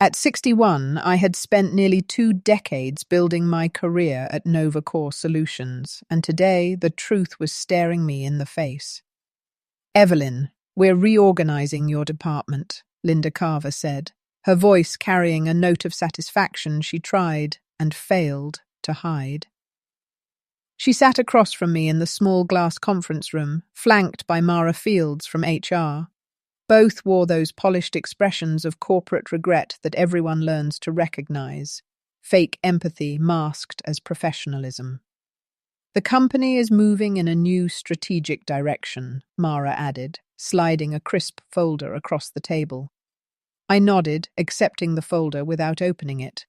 At 61, I had spent nearly 2 decades building my career at NovaCore Solutions, and today the truth was staring me in the face. "Evelyn, we're reorganizing your department," Linda Carver said, her voice carrying a note of satisfaction she tried and failed to hide. She sat across from me in the small glass conference room, flanked by Mara Fields from HR. Both wore those polished expressions of corporate regret that everyone learns to recognize, fake empathy masked as professionalism. "The company is moving in a new strategic direction," Mara added, sliding a crisp folder across the table. I nodded, accepting the folder without opening it.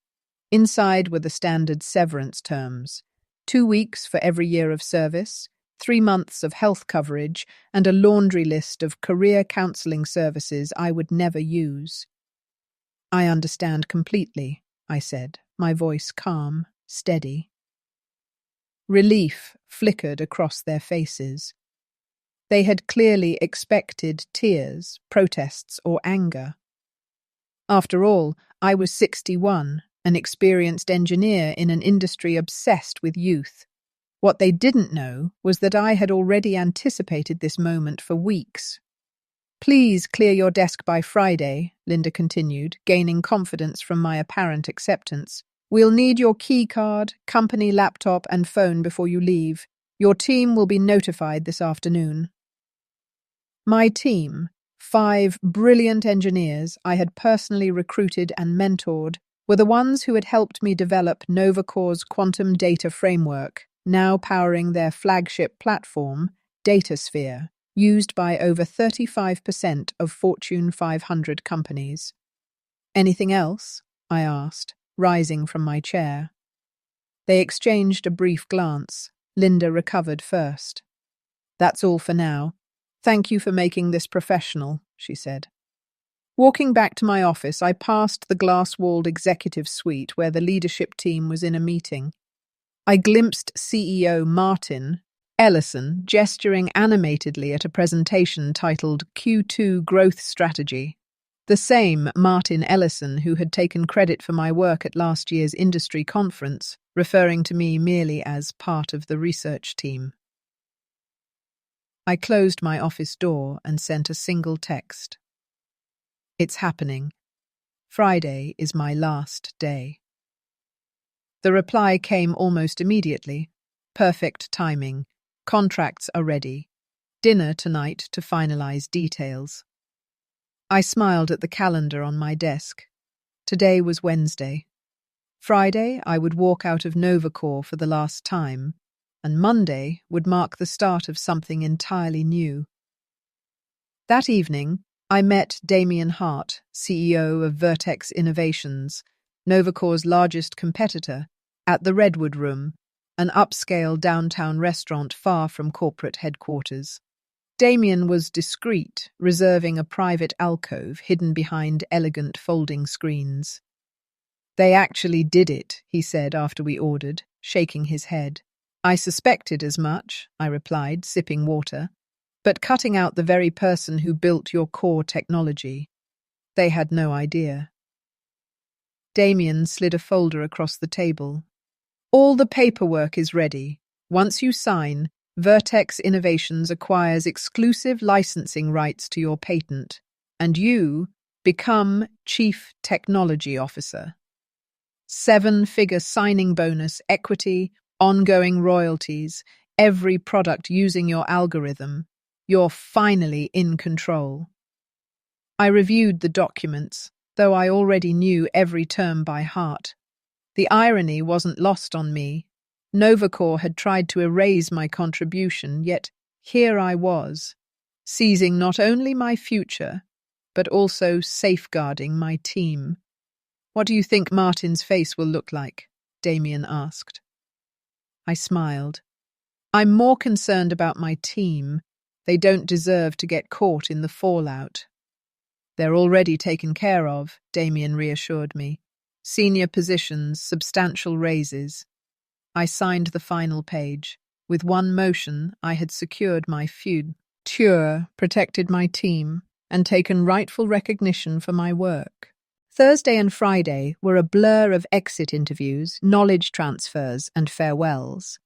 Inside were the standard severance terms: 2 weeks for every year of service, 3 months of health coverage, and a laundry list of career counseling services I would never use. "I understand completely," I said, my voice calm, steady. Relief flickered across their faces. They had clearly expected tears, protests, or anger. After all, I was 61, an experienced engineer in an industry obsessed with youth. What they didn't know was that I had already anticipated this moment for weeks. "Please clear your desk by Friday," Linda continued, gaining confidence from my apparent acceptance. "We'll need your key card, company laptop, and phone before you leave. Your team will be notified this afternoon." My team, 5 brilliant engineers I had personally recruited and mentored, were the ones who had helped me develop NovaCore's quantum data framework, now powering their flagship platform, DataSphere, used by over 35% of Fortune 500 companies. "Anything else?" I asked, rising from my chair. They exchanged a brief glance. Linda recovered first. "That's all for now. Thank you for making this professional," she said. Walking back to my office, I passed the glass-walled executive suite where the leadership team was in a meeting. I glimpsed CEO Martin Ellison gesturing animatedly at a presentation titled Q2 Growth Strategy. The same Martin Ellison who had taken credit for my work at last year's industry conference, referring to me merely as part of the research team. I closed my office door and sent a single text. "It's happening. Friday is my last day." The reply came almost immediately. "Perfect timing. Contracts are ready. Dinner tonight to finalize details." I smiled at the calendar on my desk. Today was Wednesday. Friday, I would walk out of NovaCore for the last time, and Monday would mark the start of something entirely new. That evening, I met Damien Hart, CEO of Vertex Innovations, NovaCore's largest competitor, at the Redwood Room, an upscale downtown restaurant far from corporate headquarters. Damien was discreet, reserving a private alcove hidden behind elegant folding screens. "They actually did it," he said after we ordered, shaking his head. "I suspected as much," I replied, sipping water, "but cutting out the very person who built your core technology. They had no idea." Damien slid a folder across the table. "All the paperwork is ready. Once you sign, Vertex Innovations acquires exclusive licensing rights to your patent, and you become Chief Technology Officer. 7-figure signing bonus, equity, ongoing royalties, every product using your algorithm. You're finally in control." I reviewed the documents, though I already knew every term by heart. The irony wasn't lost on me. NovaCore had tried to erase my contribution, yet here I was, seizing not only my future, but also safeguarding my team. "What do you think Martin's face will look like?" Damien asked. I smiled. "I'm more concerned about my team. They don't deserve to get caught in the fallout." "They're already taken care of," Damien reassured me. "Senior positions, substantial raises." I signed the final page. With one motion, I had secured my future, protected my team, and taken rightful recognition for my work. Thursday and Friday were a blur of exit interviews, knowledge transfers, and farewells.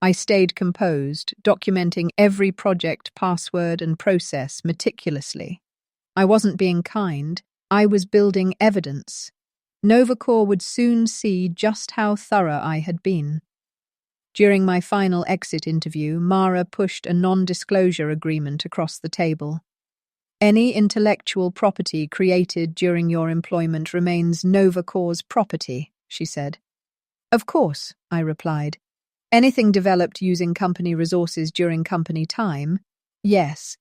I stayed composed, documenting every project, password, and process meticulously. I wasn't being kind, I was building evidence. Novacor would soon see just how thorough I had been. During my final exit interview, Mara pushed a non-disclosure agreement across the table. Any intellectual property created during your employment remains Novacor's property, she said. Of course, I replied. Anything developed using company resources during company time, yes.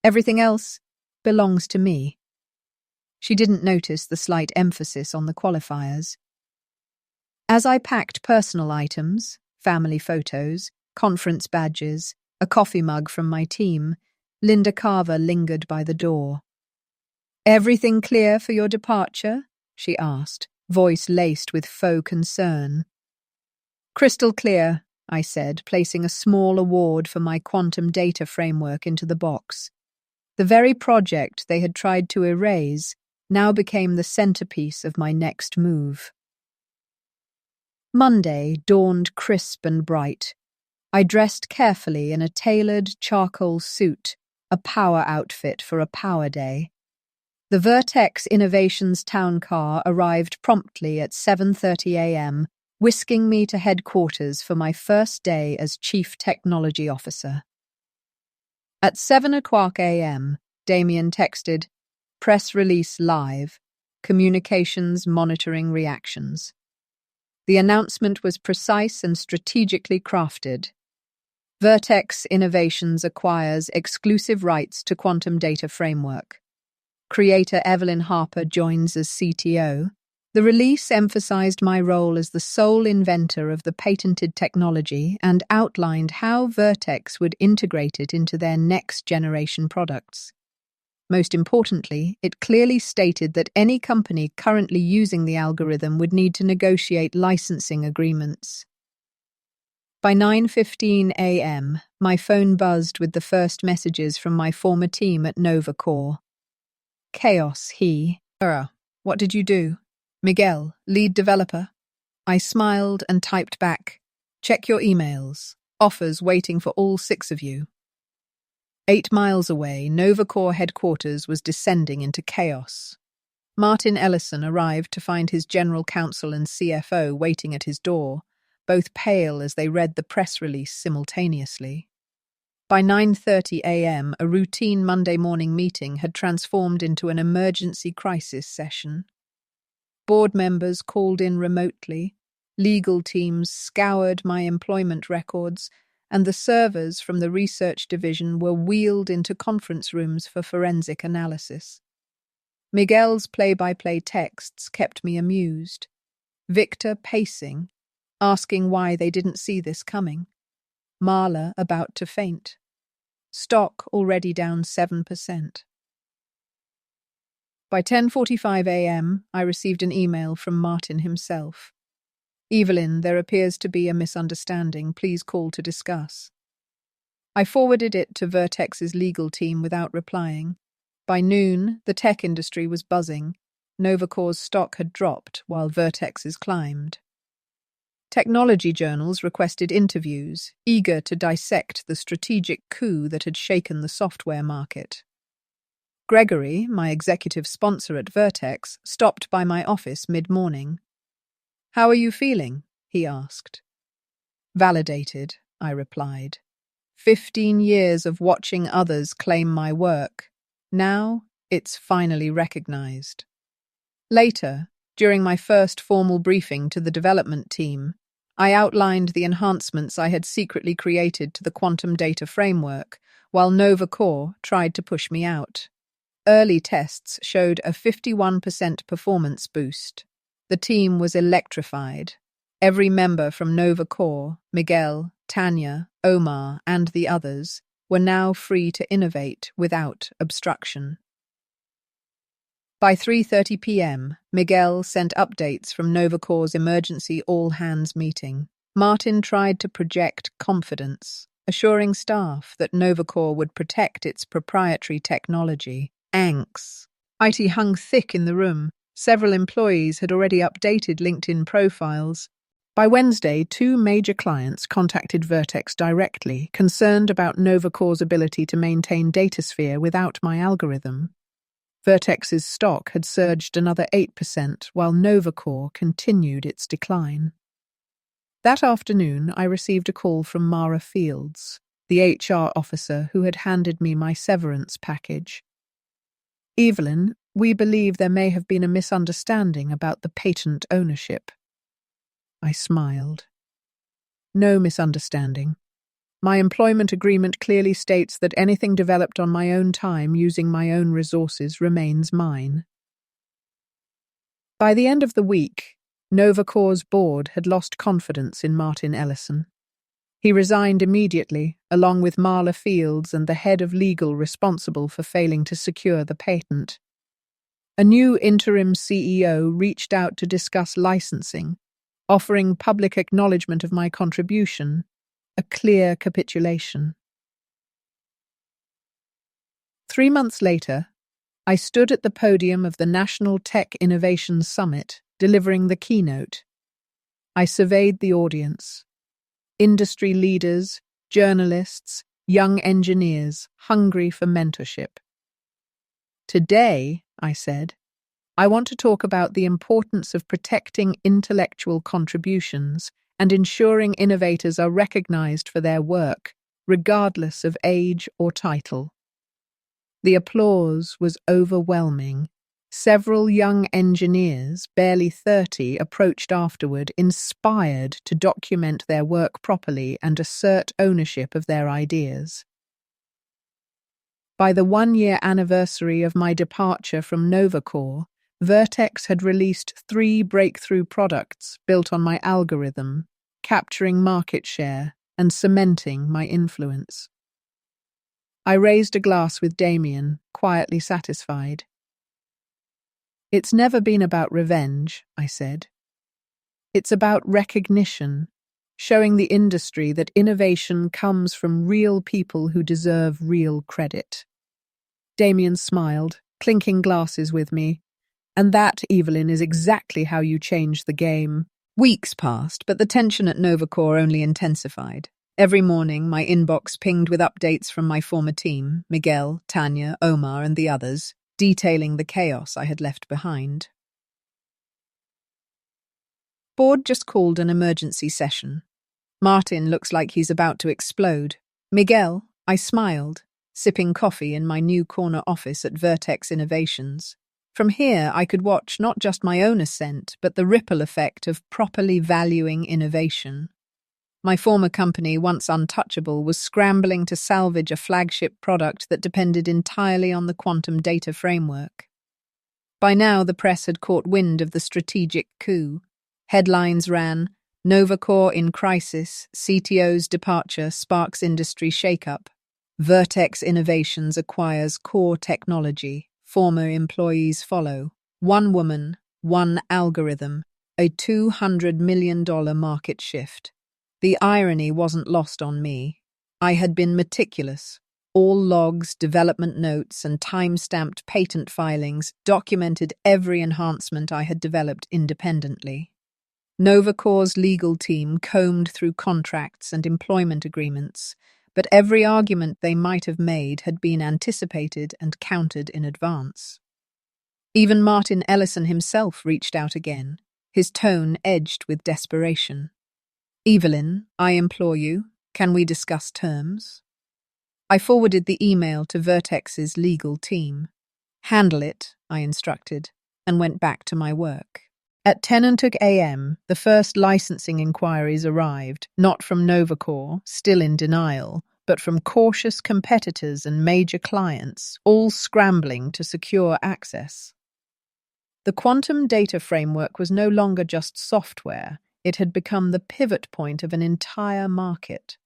Everything else belongs to me. She didn't notice the slight emphasis on the qualifiers. As I packed personal items, family photos, conference badges, a coffee mug from my team, Linda Carver lingered by the door. Everything clear for your departure? She asked, voice laced with faux concern. Crystal clear, I said, placing a small award for my quantum data framework into the box. The very project they had tried to erase now became the centerpiece of my next move. Monday dawned crisp and bright. I dressed carefully in a tailored charcoal suit, a power outfit for a power day. The Vertex Innovations town car arrived promptly at 7:30 a.m., whisking me to headquarters for my first day as Chief Technology Officer. At 7:00 a.m., Damien texted, "Press release live, communications monitoring reactions." The announcement was precise and strategically crafted. Vertex Innovations acquires exclusive rights to quantum data framework. Creator Evelyn Harper joins as CTO. The release emphasized my role as the sole inventor of the patented technology and outlined how Vertex would integrate it into their next-generation products. Most importantly, it clearly stated that any company currently using the algorithm would need to negotiate licensing agreements. By 9:15 a.m., my phone buzzed with the first messages from my former team at Novacor. Chaos, what did you do? Miguel, lead developer. I smiled and typed back, check your emails. Offers waiting for all 6 of you. 8 miles away, Novacor headquarters was descending into chaos. Martin Ellison arrived to find his general counsel and CFO waiting at his door, both pale as they read the press release simultaneously. By 9:30 a.m., a routine Monday morning meeting had transformed into an emergency crisis session. Board members called in remotely, legal teams scoured my employment records, and the servers from the research division were wheeled into conference rooms for forensic analysis. Miguel's play-by-play texts kept me amused. Victor pacing, asking why they didn't see this coming. Marla about to faint. Stock already down 7%. By 10:45 a.m., I received an email from Martin himself. Evelyn, there appears to be a misunderstanding. Please call to discuss. I forwarded it to Vertex's legal team without replying. By noon, the tech industry was buzzing. Novacor's stock had dropped while Vertex's climbed. Technology journals requested interviews, eager to dissect the strategic coup that had shaken the software market. Gregory, my executive sponsor at Vertex, stopped by my office mid-morning. "How are you feeling?" he asked. "Validated," I replied. 15 years of watching others claim my work. Now it's finally recognized. Later, during my first formal briefing to the development team, I outlined the enhancements I had secretly created to the quantum data framework, while Novacor tried to push me out. Early tests showed a 51% performance boost. The team was electrified. Every member from Novacor, Miguel, Tanya, Omar, and the others, were now free to innovate without obstruction. By 3:30 p.m., Miguel sent updates from Novacor's emergency all-hands meeting. Martin tried to project confidence, assuring staff that Novacor would protect its proprietary technology. Angst. IT hung thick in the room. Several employees had already updated LinkedIn profiles. By Wednesday, 2 major clients contacted Vertex directly, concerned about Novacore's ability to maintain DataSphere without my algorithm. Vertex's stock had surged another 8%, while Novacore continued its decline. That afternoon, I received a call from Mara Fields, the HR officer who had handed me my severance package. "Evelyn, we believe there may have been a misunderstanding about the patent ownership." I smiled. "No misunderstanding. My employment agreement clearly states that anything developed on my own time using my own resources remains mine." By the end of the week, Novacore's board had lost confidence in Martin Ellison. He resigned immediately, along with Marla Fields and the head of legal responsible for failing to secure the patent. A new interim CEO reached out to discuss licensing, offering public acknowledgement of my contribution, a clear capitulation. 3 months later, I stood at the podium of the National Tech Innovation Summit, delivering the keynote. I surveyed the audience. Industry leaders, journalists, young engineers, hungry for mentorship. "Today," I said, "I want to talk about the importance of protecting intellectual contributions and ensuring innovators are recognized for their work, regardless of age or title." The applause was overwhelming. Several young engineers, barely 30, approached afterward, inspired to document their work properly and assert ownership of their ideas. By the 1-year anniversary of my departure from Novacore, Vertex had released 3 breakthrough products built on my algorithm, capturing market share and cementing my influence. I raised a glass with Damien, quietly satisfied. "It's never been about revenge," I said. "It's about recognition, showing the industry that innovation comes from real people who deserve real credit." Damien smiled, clinking glasses with me. "And that, Evelyn, is exactly how you change the game." Weeks passed, but the tension at Novacore only intensified. Every morning, my inbox pinged with updates from my former team, Miguel, Tanya, Omar, and the others, detailing the chaos I had left behind. Board just called an emergency session. Martin looks like he's about to explode. "Miguel," I smiled, sipping coffee in my new corner office at Vertex Innovations. From here, I could watch not just my own ascent, but the ripple effect of properly valuing innovation. My former company, once untouchable, was scrambling to salvage a flagship product that depended entirely on the quantum data framework. By now, the press had caught wind of the strategic coup. Headlines ran, "Novacore in crisis, CTO's departure sparks industry shakeup. Vertex Innovations acquires core technology. Former employees follow. One woman, one algorithm. A $200 million market shift." The irony wasn't lost on me. I had been meticulous. All logs, development notes, and time-stamped patent filings documented every enhancement I had developed independently. Novacore's legal team combed through contracts and employment agreements, but every argument they might have made had been anticipated and countered in advance. Even Martin Ellison himself reached out again, his tone edged with desperation. "Evelyn, I implore you, can we discuss terms?" I forwarded the email to Vertex's legal team. "Handle it," I instructed, and went back to my work. At 10 a.m., the first licensing inquiries arrived, not from Novacore, still in denial, but from cautious competitors and major clients, all scrambling to secure access. The quantum data framework was no longer just software. It had become the pivot point of an entire market.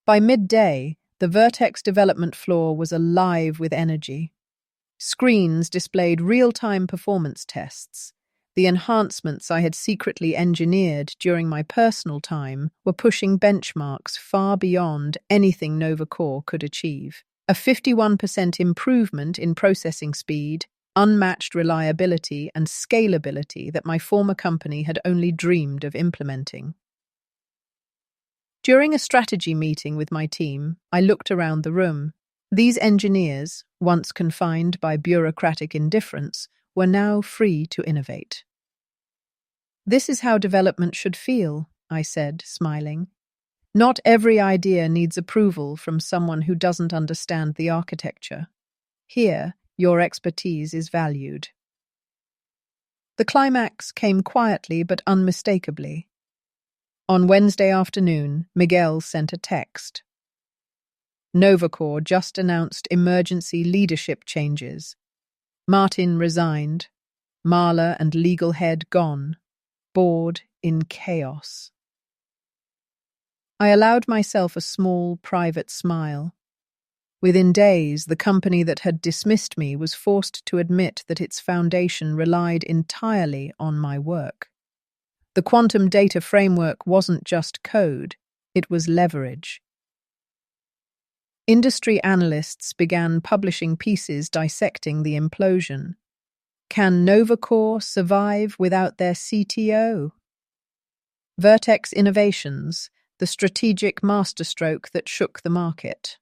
By midday, the Vertex development floor was alive with energy. Screens displayed real-time performance tests. The enhancements I had secretly engineered during my personal time were pushing benchmarks far beyond anything Novacore could achieve. A 51% improvement in processing speed, unmatched reliability and scalability that my former company had only dreamed of implementing. During a strategy meeting with my team, I looked around the room. These engineers, once confined by bureaucratic indifference, were now free to innovate. "This is how development should feel," I said, smiling. "Not every idea needs approval from someone who doesn't understand the architecture. Here, your expertise is valued." The climax came quietly but unmistakably. On Wednesday afternoon, Miguel sent a text. Novacor just announced emergency leadership changes. Martin resigned. Marla and legal head gone. Board in chaos. I allowed myself a small, private smile. Within days, the company that had dismissed me was forced to admit that its foundation relied entirely on my work. The quantum data framework wasn't just code, it was leverage. Industry analysts began publishing pieces dissecting the implosion. Can Novacor survive without their CTO? Vertex Innovations, the strategic masterstroke that shook the market.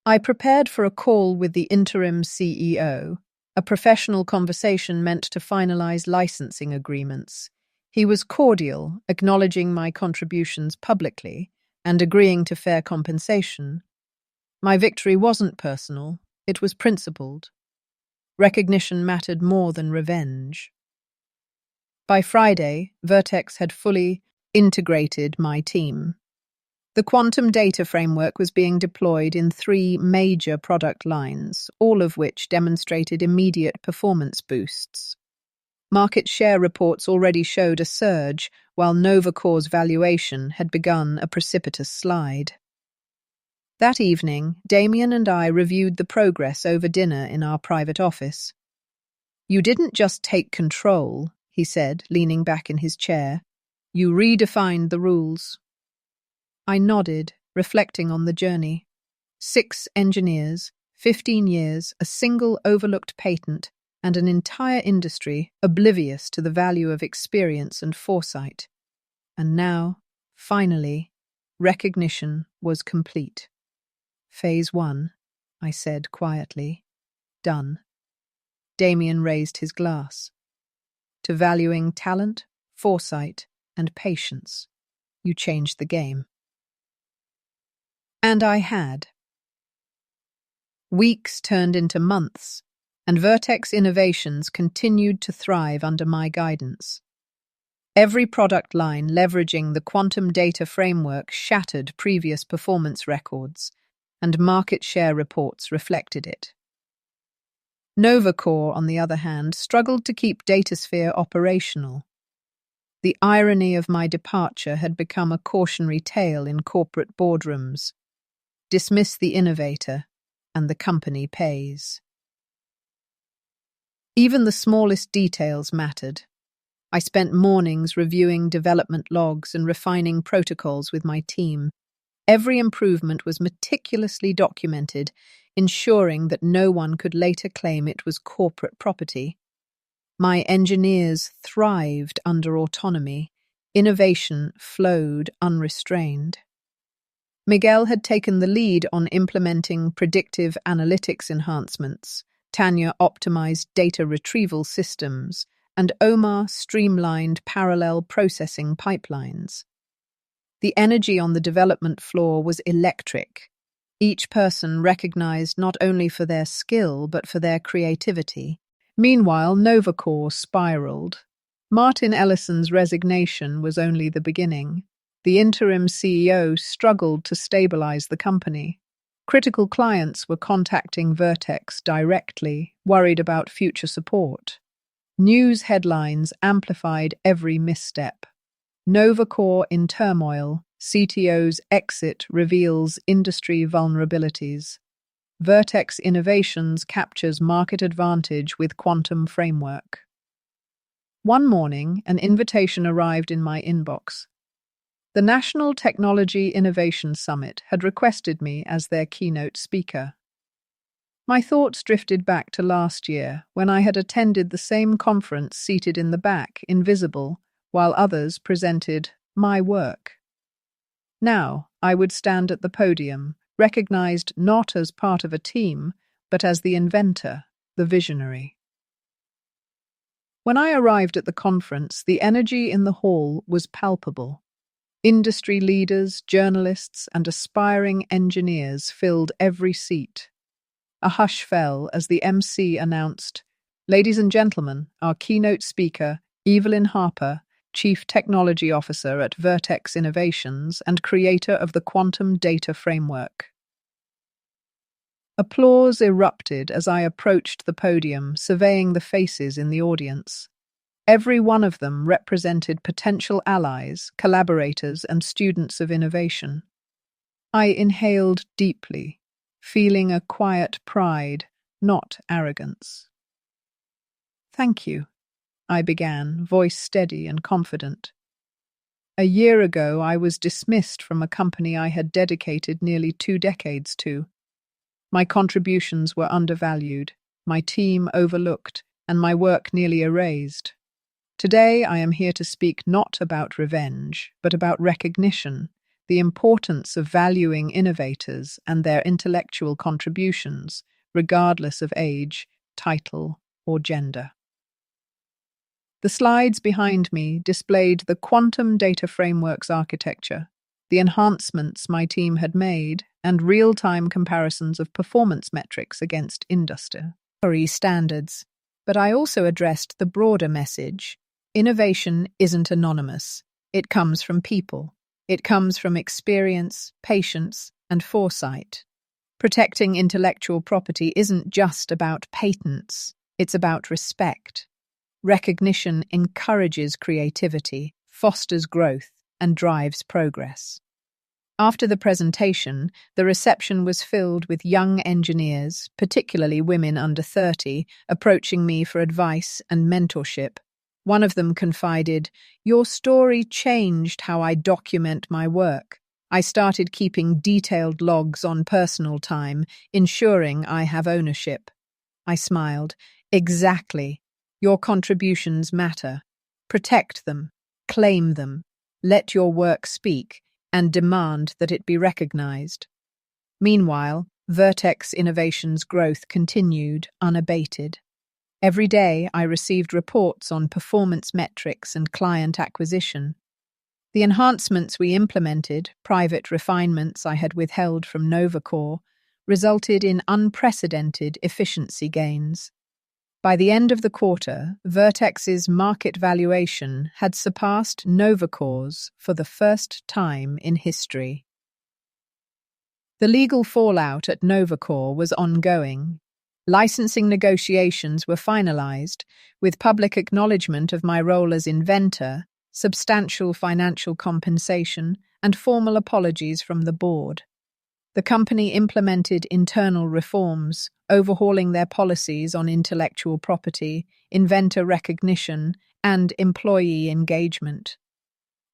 I prepared for a call with the interim CEO, a professional conversation meant to finalize licensing agreements. He was cordial, acknowledging my contributions publicly and agreeing to fair compensation. My victory wasn't personal, it was principled. Recognition mattered more than revenge. By Friday, Vertex had fully integrated my team. The quantum data framework was being deployed in 3 major product lines, all of which demonstrated immediate performance boosts. Market share reports already showed a surge, while Novacor's valuation had begun a precipitous slide. That evening, Damien and I reviewed the progress over dinner in our private office. "You didn't just take control," he said, leaning back in his chair. "You redefined the rules." I nodded, reflecting on the journey. 6 engineers, 15 years, a single overlooked patent, and an entire industry oblivious to the value of experience and foresight. And now, finally, recognition was complete. "Phase 1, I said quietly. "Done." Damien raised his glass. "To valuing talent, foresight, and patience, you changed the game." And I had. Weeks turned into months, and Vertex Innovations continued to thrive under my guidance. Every product line leveraging the quantum data framework shattered previous performance records, and market share reports reflected it. Novacor, on the other hand, struggled to keep DataSphere operational. The irony of my departure had become a cautionary tale in corporate boardrooms. Dismiss the innovator, and the company pays. Even the smallest details mattered. I spent mornings reviewing development logs and refining protocols with my team. Every improvement was meticulously documented, ensuring that no one could later claim it was corporate property. My engineers thrived under autonomy. Innovation flowed unrestrained. Miguel had taken the lead on implementing predictive analytics enhancements. Tanya optimized data retrieval systems, and Omar streamlined parallel processing pipelines. The energy on the development floor was electric. Each person recognized not only for their skill but for their creativity. Meanwhile, Novacor spiraled. Martin Ellison's resignation was only the beginning. The interim CEO struggled to stabilize the company. Critical clients were contacting Vertex directly, worried about future support. News headlines amplified every misstep. Novacor in turmoil, CTO's exit reveals industry vulnerabilities. Vertex Innovations captures market advantage with quantum framework. One morning, an invitation arrived in my inbox. The National Technology Innovation Summit had requested me as their keynote speaker. My thoughts drifted back to last year, when I had attended the same conference seated in the back, invisible, while others presented my work. Now, I would stand at the podium, recognized not as part of a team, but as the inventor, the visionary. When I arrived at the conference, the energy in the hall was palpable. Industry leaders, journalists, and aspiring engineers filled every seat. A hush fell as the MC announced, "Ladies and gentlemen, our keynote speaker, Evelyn Harper, Chief Technology Officer at Vertex Innovations and creator of the Quantum Data Framework." Applause erupted as I approached the podium, surveying the faces in the audience. Every one of them represented potential allies, collaborators, and students of innovation. I inhaled deeply, feeling a quiet pride, not arrogance. "Thank you," I began, voice steady and confident. A year ago, I was dismissed from a company I had dedicated nearly 2 decades to. My contributions were undervalued, my team overlooked, and my work nearly erased. Today, I am here to speak not about revenge, but about recognition, the importance of valuing innovators and their intellectual contributions, regardless of age, title, or gender. The slides behind me displayed the Quantum Data Framework's architecture, the enhancements my team had made, and real-time comparisons of performance metrics against industry standards. But I also addressed the broader message: innovation isn't anonymous. It comes from people. It comes from experience, patience, and foresight. Protecting intellectual property isn't just about patents. It's about respect. Recognition encourages creativity, fosters growth, and drives progress. After the presentation, the reception was filled with young engineers, particularly women under 30, approaching me for advice and mentorship. One of them confided, "Your story changed how I document my work. I started keeping detailed logs on personal time, ensuring I have ownership." I smiled. "Exactly. Your contributions matter. Protect them, claim them, let your work speak, and demand that it be recognized." Meanwhile, Vertex Innovations' growth continued unabated. Every day, I received reports on performance metrics and client acquisition. The enhancements we implemented, private refinements I had withheld from Novacore, resulted in unprecedented efficiency gains. By the end of the quarter, Vertex's market valuation had surpassed Novacore's for the first time in history. The legal fallout at Novacore was ongoing. Licensing negotiations were finalized, with public acknowledgement of my role as inventor, substantial financial compensation, and formal apologies from the board. The company implemented internal reforms, overhauling their policies on intellectual property, inventor recognition, and employee engagement.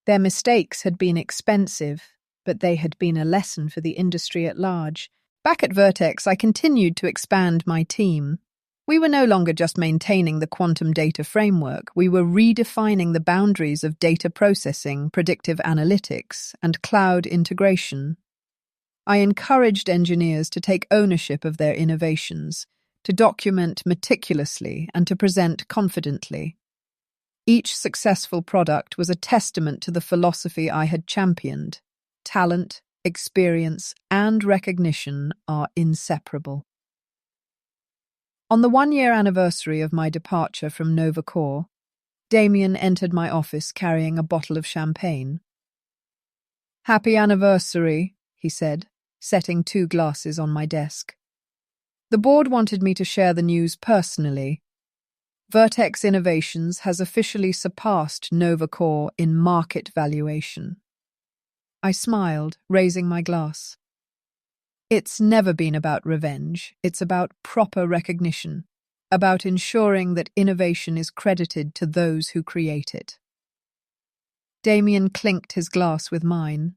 Their mistakes had been expensive, but they had been a lesson for the industry at large. Back at Vertex, I continued to expand my team. We were no longer just maintaining the quantum data framework, we were redefining the boundaries of data processing, predictive analytics, and cloud integration. I encouraged engineers to take ownership of their innovations, to document meticulously, and to present confidently. Each successful product was a testament to the philosophy I had championed. Talent, experience, and recognition are inseparable. On the 1-year anniversary of my departure from Novacore, Damien entered my office carrying a bottle of champagne. "Happy anniversary," he said, setting 2 glasses on my desk. "The board wanted me to share the news personally. Vertex Innovations has officially surpassed Novacore in market valuation." I smiled, raising my glass. It's never been about revenge. It's about proper recognition, about ensuring that innovation is credited to those who create it. Damien clinked his glass with mine.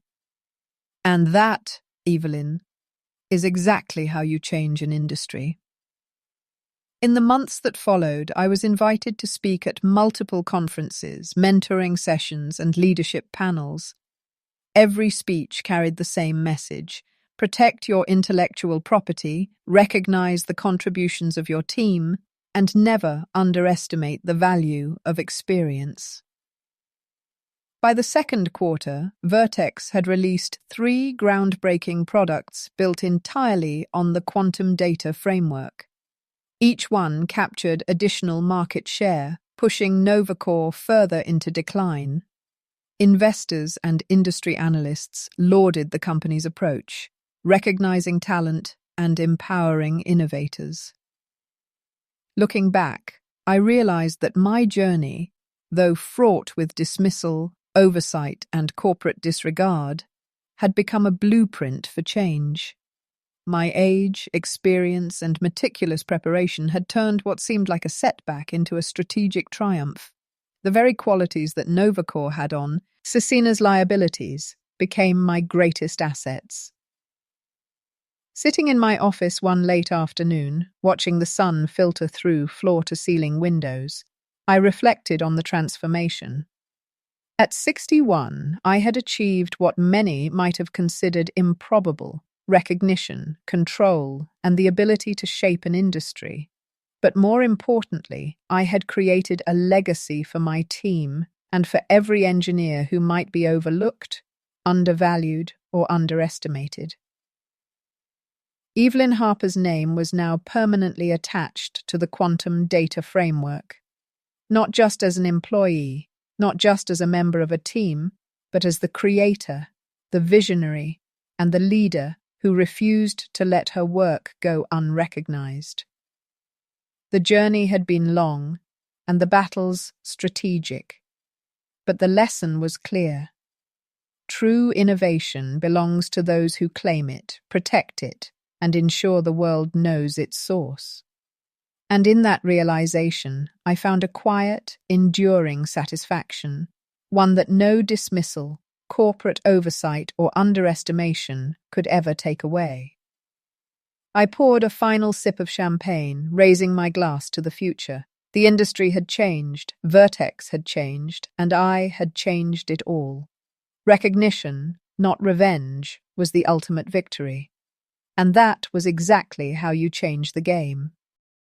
"And that, Evelyn, is exactly how you change an industry." In the months that followed, I was invited to speak at multiple conferences, mentoring sessions, and leadership panels. Every speech carried the same message: protect your intellectual property, recognize the contributions of your team, and never underestimate the value of experience. By the second quarter, Vertex had released 3 groundbreaking products built entirely on the quantum data framework. Each one captured additional market share, pushing Novacore further into decline. Investors and industry analysts lauded the company's approach, recognizing talent and empowering innovators. Looking back, I realized that my journey, though fraught with dismissal, oversight, and corporate disregard, had become a blueprint for change. My age, experience, and meticulous preparation had turned what seemed like a setback into a strategic triumph. The very qualities that Novacore had on Cecina's liabilities became my greatest assets. Sitting in my office one late afternoon, watching the sun filter through floor-to-ceiling windows, I reflected on the transformation. At 61, I had achieved what many might have considered improbable: recognition, control, and the ability to shape an industry. But more importantly, I had created a legacy for my team and for every engineer who might be overlooked, undervalued, or underestimated. Evelyn Harper's name was now permanently attached to the quantum data framework, not just as an employee, not just as a member of a team, but as the creator, the visionary, and the leader who refused to let her work go unrecognized. The journey had been long, and the battles strategic, but the lesson was clear. True innovation belongs to those who claim it, protect it, and ensure the world knows its source. And in that realization, I found a quiet, enduring satisfaction, one that no dismissal, corporate oversight, or underestimation could ever take away. I poured a final sip of champagne, raising my glass to the future. The industry had changed, Vertex had changed, and I had changed it all. Recognition, not revenge, was the ultimate victory. And that was exactly how you change the game.